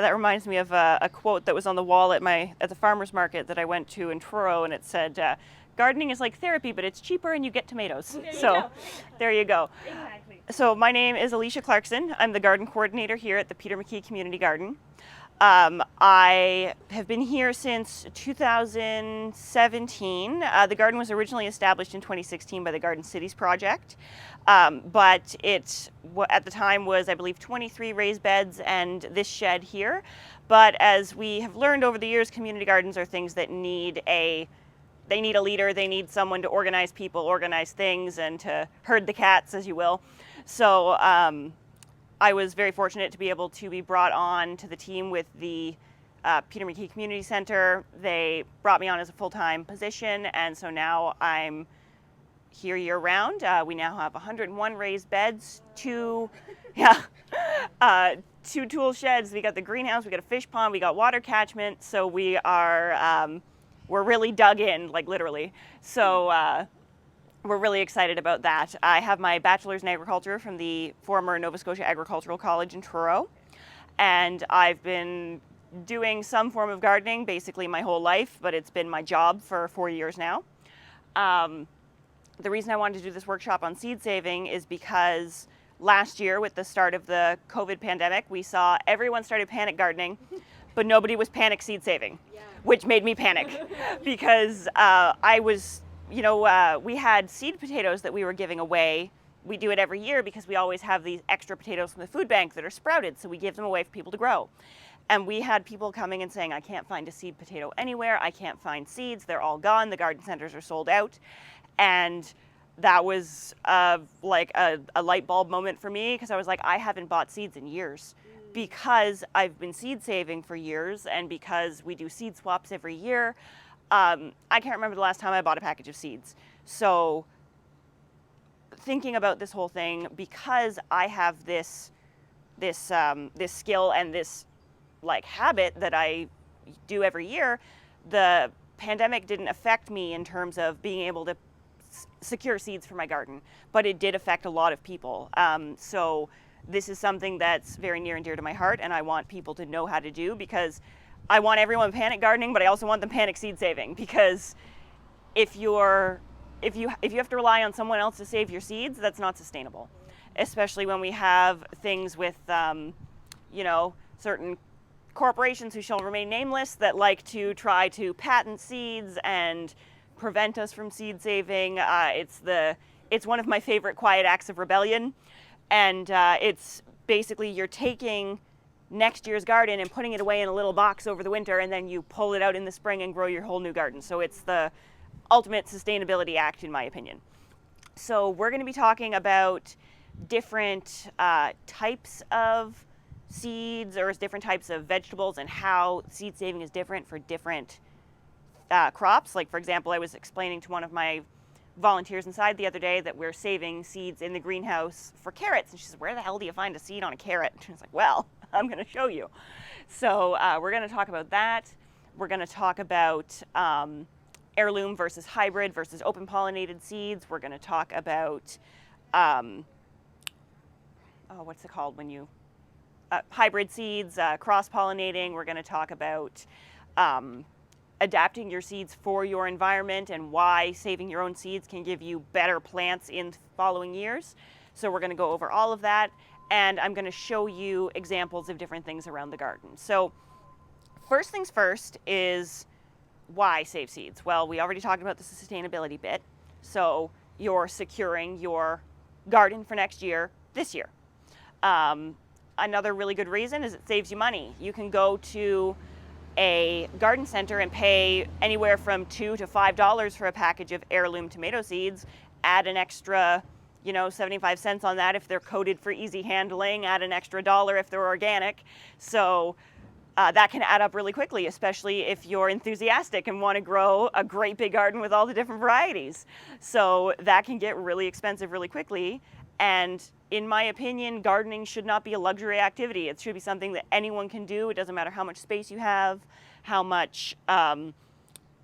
That reminds me of a quote that was on the wall at the farmer's market that I went to in Truro, and it said, gardening is like therapy, but it's cheaper and you get tomatoes. There you go. Exactly. So my name is Alicia Clarkson. I'm the garden coordinator here at the Peter McKee Community Garden. I have been here since 2017. The garden was originally established in 2016 by the Garden Cities Project, but it at the time was, I believe, 23 raised beds and this shed here. But as we have learned over the years, community gardens are things that need a leader. They need someone to organize people, organize things, and to herd the cats, as you will. So I was very fortunate to be able to be brought on to the team with the Peter McKee Community Centre. They brought me on as a full-time position, and so now I'm here year-round. We now have 101 raised beds, two tool sheds. We got the greenhouse, we got a fish pond, we got water catchment. So we are we're really dug in, like literally. So we're really excited about that. I have my bachelor's in agriculture from the former Nova Scotia Agricultural College in Truro, and I've been doing some form of gardening basically my whole life, but it's been my job for 4 years now. The reason I wanted to do this workshop on seed saving is because last year, with the start of the COVID pandemic, we saw everyone started panic gardening, but nobody was panic seed saving, which made me panic because we had seed potatoes that we were giving away. We do it every year because we always have these extra potatoes from the food bank that are sprouted, so we give them away for people to grow. And we had people coming and saying, I can't find a seed potato anywhere, I can't find seeds, they're all gone, the garden centers are sold out. And that was like a light bulb moment for me, because I was like, I haven't bought seeds in years. Because I've been seed saving for years, and because we do seed swaps every year, I can't remember the last time I bought a package of seeds. So thinking about this whole thing, because I have this skill and this like habit that I do every year, the pandemic didn't affect me in terms of being able to secure seeds for my garden, but it did affect a lot of people. So this is something that's very near and dear to my heart, and I want people to know how to do, because I want everyone panic gardening, but I also want them panic seed saving, because if you have to rely on someone else to save your seeds, that's not sustainable. Especially when we have things with certain corporations who shall remain nameless that like to try to patent seeds and prevent us from seed saving. It's one of my favorite quiet acts of rebellion, and it's basically you're taking next year's garden and putting it away in a little box over the winter, and then you pull it out in the spring and grow your whole new garden. So it's the ultimate sustainability act, in my opinion. So we're going to be talking about different types of seeds or different types of vegetables, and how seed saving is different for different crops. Like, for example, I was explaining to one of my volunteers inside the other day that we're saving seeds in the greenhouse for carrots, and she says, where the hell do you find a seed on a carrot? And I was like, well, I'm going to show you. So we're going to talk about that. We're going to talk about heirloom versus hybrid versus open pollinated seeds. We're going to talk about what's it called when you hybrid seeds, cross-pollinating. We're going to talk about adapting your seeds for your environment, and why saving your own seeds can give you better plants in following years. So we're going to go over all of that, and I'm going to show you examples of different things around the garden. So first things first is why save seeds? Well, we already talked about the sustainability bit. So you're securing your garden for next year, this year. Another really good reason is it saves you money. You can go to a garden center and pay anywhere from $2 to $5 for a package of heirloom tomato seeds, add an extra 75 cents on that if they're coated for easy handling, add an extra $1 if they're organic. So that can add up really quickly, especially if you're enthusiastic and want to grow a great big garden with all the different varieties. So that can get really expensive really quickly. And in my opinion, gardening should not be a luxury activity. It should be something that anyone can do. It doesn't matter how much space you have, how much,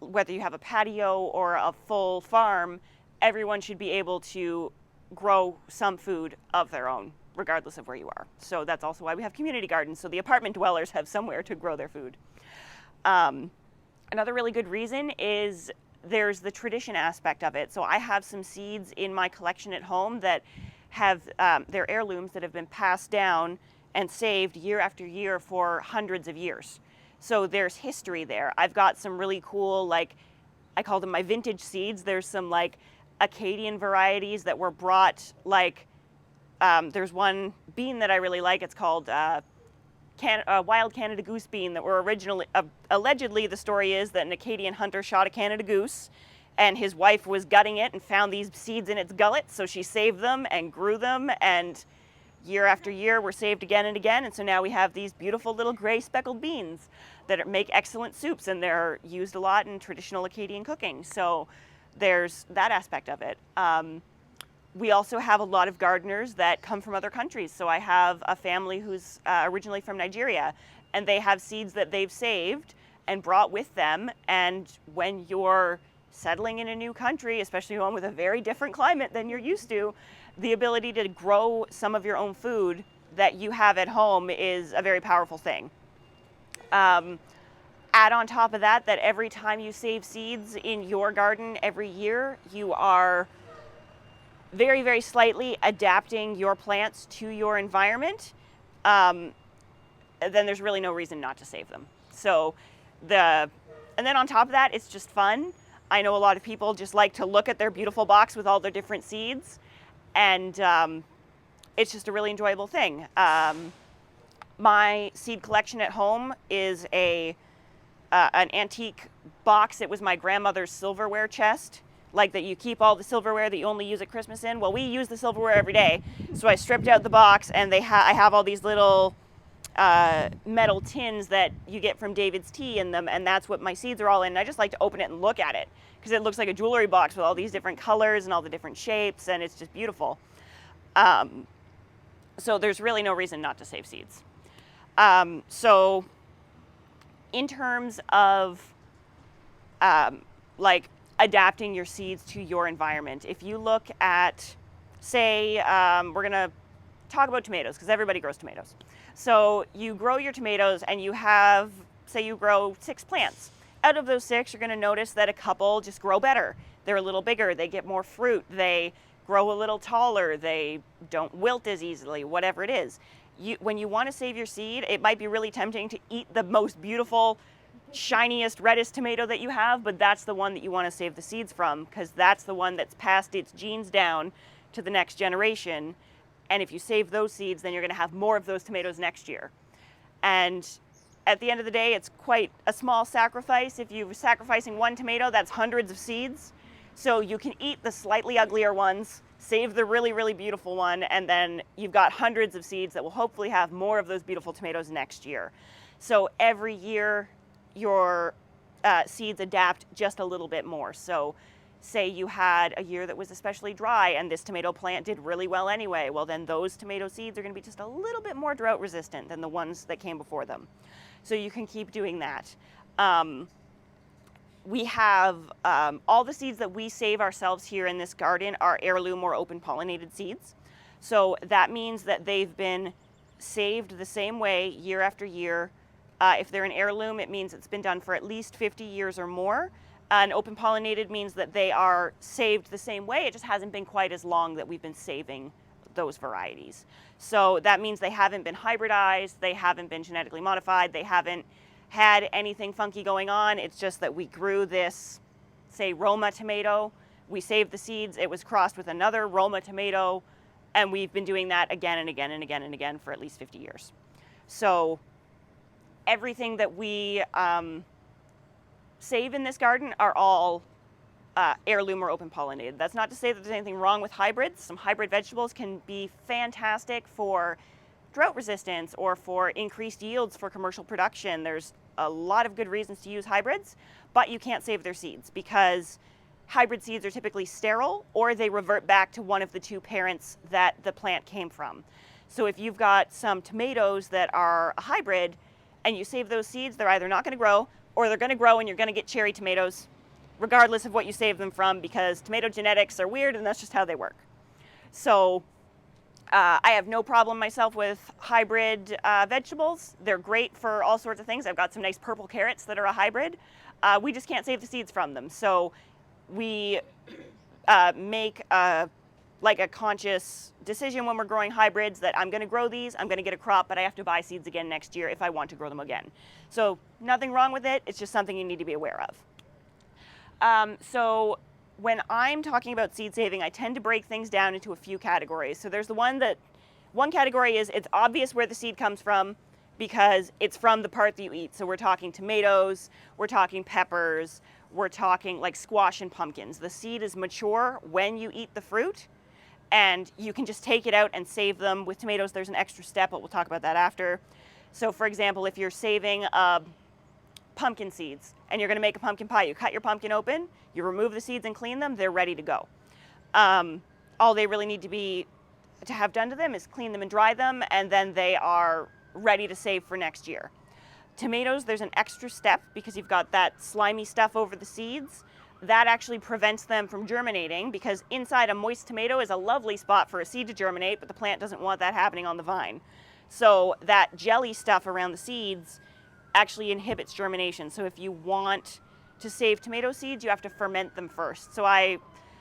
whether you have a patio or a full farm, everyone should be able to grow some food of their own. regardless of where you are. So that's also why we have community gardens, so the apartment dwellers have somewhere to grow their food. Another really good reason is there's the tradition aspect of it. So I have some seeds in my collection at home that have, they're heirlooms that have been passed down and saved year after year for hundreds of years. So there's history there. I've got some really cool, like, I call them my vintage seeds. There's some like Acadian varieties that were brought, like, there's one bean that I really like. It's called wild Canada goose bean that were originally, allegedly the story is that an Acadian hunter shot a Canada goose and his wife was gutting it and found these seeds in its gullet, so she saved them and grew them, and year after year were saved again and again, and so now we have these beautiful little gray speckled beans that make excellent soups, and they're used a lot in traditional Acadian cooking. So there's that aspect of it. We also have a lot of gardeners that come from other countries. So I have a family who's originally from Nigeria, and they have seeds that they've saved and brought with them. And when you're settling in a new country, especially one with a very different climate than you're used to, the ability to grow some of your own food that you have at home is a very powerful thing. Add on top of that, that every time you save seeds in your garden every year, you are very, very slightly adapting your plants to your environment, then there's really no reason not to save them. So and then on top of that, it's just fun. I know a lot of people just like to look at their beautiful box with all their different seeds, and it's just a really enjoyable thing. My seed collection at home is an antique box. It was my grandmother's silverware chest, like that you keep all the silverware that you only use at Christmas in. Well, we use the silverware every day, so I stripped out the box, and I have all these little metal tins that you get from David's Tea in them, and that's what my seeds are all in. And I just like to open it and look at it because it looks like a jewelry box with all these different colors and all the different shapes, and it's just beautiful. So there's really no reason not to save seeds. So in terms of like adapting your seeds to your environment, if you look at, say, we're gonna talk about tomatoes because everybody grows tomatoes. So you grow your tomatoes and you have, say you grow 6 plants. Out of those 6, you're gonna notice that a couple just grow better. They're a little bigger, they get more fruit, they grow a little taller, they don't wilt as easily, whatever it is. When you want to save your seed, it might be really tempting to eat the most beautiful, shiniest, reddest tomato that you have, but that's the one that you want to save the seeds from because that's the one that's passed its genes down to the next generation. And if you save those seeds, then you're going to have more of those tomatoes next year. And at the end of the day, it's quite a small sacrifice. If you're sacrificing one tomato, that's hundreds of seeds. So you can eat the slightly uglier ones, save the really, really beautiful one, and then you've got hundreds of seeds that will hopefully have more of those beautiful tomatoes next year. So every year, your seeds adapt just a little bit more. So say you had a year that was especially dry and this tomato plant did really well anyway, well then those tomato seeds are going to be just a little bit more drought resistant than the ones that came before them. So you can keep doing that. We have all the seeds that we save ourselves here in this garden are heirloom or open pollinated seeds. So that means that they've been saved the same way year after year. If they're an heirloom, it means it's been done for at least 50 years or more. And open pollinated means that they are saved the same way. It just hasn't been quite as long that we've been saving those varieties. So that means they haven't been hybridized, they haven't been genetically modified, they haven't had anything funky going on. It's just that we grew this, say, Roma tomato. We saved the seeds. It was crossed with another Roma tomato, and we've been doing that again and again and again and again for at least 50 years. So everything that we save in this garden are all heirloom or open pollinated. That's not to say that there's anything wrong with hybrids. Some hybrid vegetables can be fantastic for drought resistance or for increased yields for commercial production. There's a lot of good reasons to use hybrids, but you can't save their seeds because hybrid seeds are typically sterile or they revert back to one of the 2 parents that the plant came from. So if you've got some tomatoes that are a hybrid and you save those seeds, they're either not going to grow or they're going to grow and you're going to get cherry tomatoes regardless of what you save them from because tomato genetics are weird and that's just how they work. So I have no problem myself with hybrid vegetables. They're great for all sorts of things. I've got some nice purple carrots that are a hybrid. We just can't save the seeds from them. So we make like a conscious decision when we're growing hybrids that I'm going to grow these, I'm going to get a crop, but I have to buy seeds again next year if I want to grow them again. So nothing wrong with it. It's just something you need to be aware of. So when I'm talking about seed saving, I tend to break things down into a few categories. So there's the one category is it's obvious where the seed comes from because it's from the part that you eat. So we're talking tomatoes, we're talking peppers, we're talking like squash and pumpkins. The seed is mature when you eat the fruit, and you can just take it out and save them. With tomatoes, there's an extra step, but we'll talk about that after. So for example, if you're saving pumpkin seeds and you're going to make a pumpkin pie, you cut your pumpkin open, you remove the seeds and clean them, they're ready to go. All they really need to have done to them is clean them and dry them, and then they are ready to save for next year. Tomatoes, there's an extra step because you've got that slimy stuff over the seeds. That actually prevents them from germinating, because inside a moist tomato is a lovely spot for a seed to germinate, but the plant doesn't want that happening on the vine. So that jelly stuff around the seeds actually inhibits germination. So if you want to save tomato seeds, you have to ferment them first. So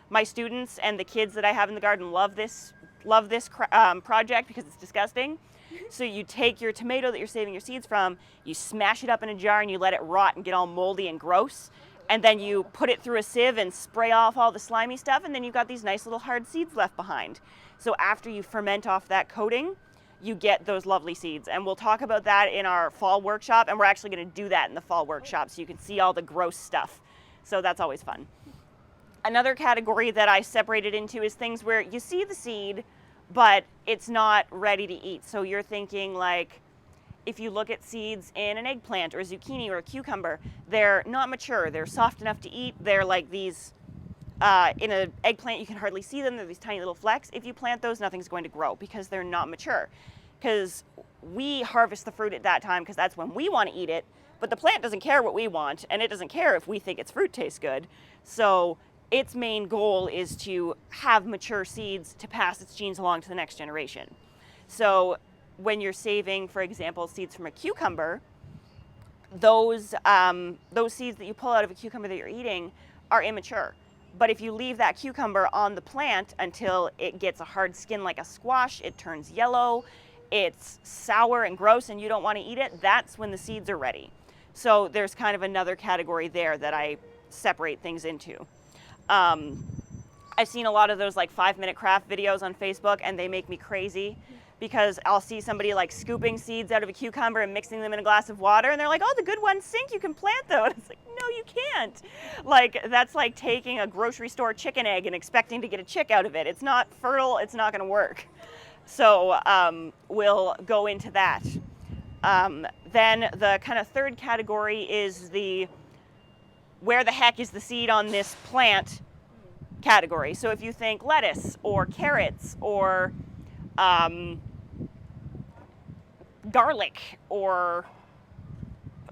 my students and the kids that I have in the garden love this project because it's disgusting. So you take your tomato that you're saving your seeds from, you smash it up in a jar and you let it rot and get all moldy and gross. And then you put it through a sieve and spray off all the slimy stuff, and then you've got these nice little hard seeds left behind. So after you ferment off that coating, you get those lovely seeds. And we'll talk about that in our fall workshop, and we're actually going to do that in the fall workshop so you can see all the gross stuff. So that's always fun. Another category that I separated into is things where you see the seed, but it's not ready to eat. So you're thinking like, if you look at seeds in an eggplant or a zucchini or a cucumber, they're not mature. They're soft enough to eat. They're like these, in an eggplant you can hardly see them. They're these tiny little flecks. If you plant those, nothing's going to grow because they're not mature. Because we harvest the fruit at that time because that's when we want to eat it, but the plant doesn't care what we want, and it doesn't care if we think its fruit tastes good. So its main goal is to have mature seeds to pass its genes along to the next generation. So when you're saving, for example, seeds from a cucumber, those seeds that you pull out of a cucumber that you're eating are immature. But if you leave that cucumber on the plant until it gets a hard skin like a squash, it turns yellow, it's sour and gross, and you don't want to eat it, that's when the seeds are ready. So there's kind of another category there that I separate things into. I've seen a lot of those like 5-minute craft videos on Facebook, and they make me crazy. Because I'll see somebody like scooping seeds out of a cucumber and mixing them in a glass of water, and they're like, oh, the good ones sink, you can plant those. It's like, no, you can't. Like, that's like taking a grocery store chicken egg and expecting to get a chick out of it. It's not fertile, it's not gonna work. So we'll go into that. Then the kind of third category is the where the heck is the seed on this plant category. So if you think lettuce or carrots or garlic or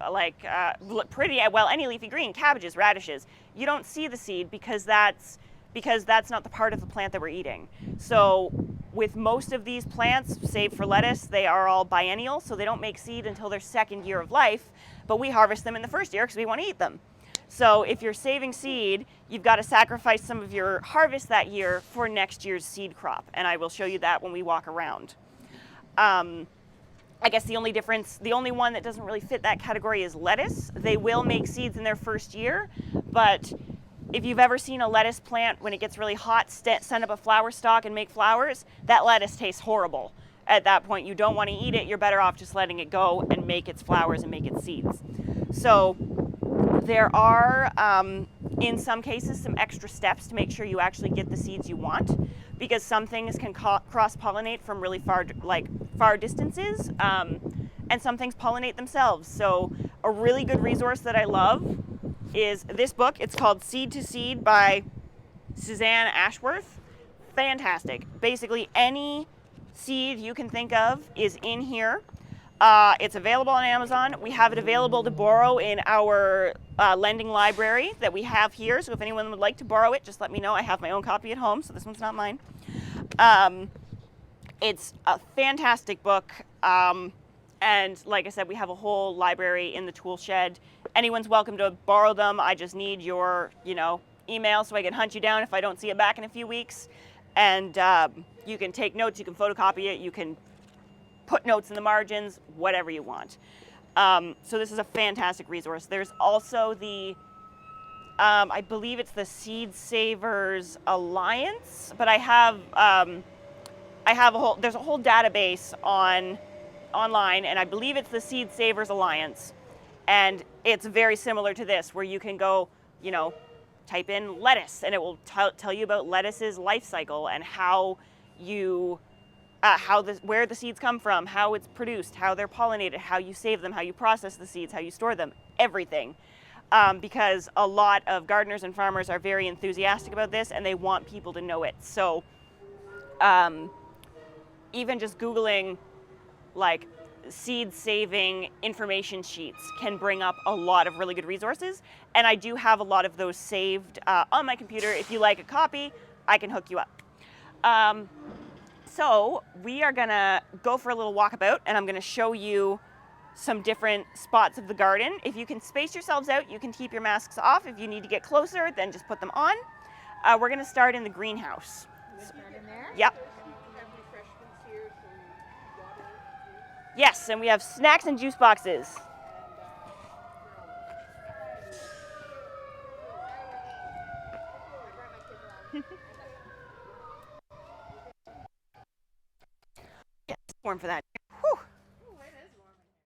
like any leafy green, cabbages, radishes, you don't see the seed because that's not the part of the plant that we're eating. So with most of these plants, save for lettuce, they are all biennial, so they don't make seed until their second year of life, but we harvest them in the first year because we want to eat them. So if you're saving seed, you've got to sacrifice some of your harvest that year for next year's seed crop. And I will show you that when we walk around. I guess the only one that doesn't really fit that category is lettuce. They will make seeds in their first year, but if you've ever seen a lettuce plant, when it gets really hot, send up a flower stalk and make flowers, that lettuce tastes horrible. At that point, you don't want to eat it. You're better off just letting it go and make its flowers and make its seeds. So there are, in some cases, some extra steps to make sure you actually get the seeds you want, because some things can cross-pollinate from really far distances, and some things pollinate themselves. So a really good resource that I love is this book. It's called Seed to Seed by Suzanne Ashworth. Fantastic. Basically, any seed you can think of is in here. It's available on Amazon. We have it available to borrow in our lending library that we have here. So if anyone would like to borrow it, just let me know. I have my own copy at home, so this one's not mine. It's a fantastic book. And like I said, we have a whole library in the tool shed. Anyone's welcome to borrow them. I just need your, email so I can hunt you down if I don't see it back in a few weeks. And you can take notes, you can photocopy it, you can put notes in the margins, whatever you want. So this is a fantastic resource. There's also the, I believe it's the Seed Savers Alliance, but there's a whole database online, and I believe it's the Seed Savers Alliance, and it's very similar to this, where you can go, type in lettuce, and it will tell you about lettuce's life cycle and how you, where the seeds come from, how it's produced, how they're pollinated, how you save them, how you process the seeds, how you store them, everything. Because a lot of gardeners and farmers are very enthusiastic about this, and they want people to know it. So even just Googling like seed saving information sheets can bring up a lot of really good resources. And I do have a lot of those saved on my computer. If you like a copy, I can hook you up. So we are gonna go for a little walkabout, and I'm gonna show you some different spots of the garden. If you can space yourselves out, you can keep your masks off. If you need to get closer, then just put them on. We're gonna start in the greenhouse. Start in there? Yep. Yes, and we have snacks and juice boxes. Yes, form for that.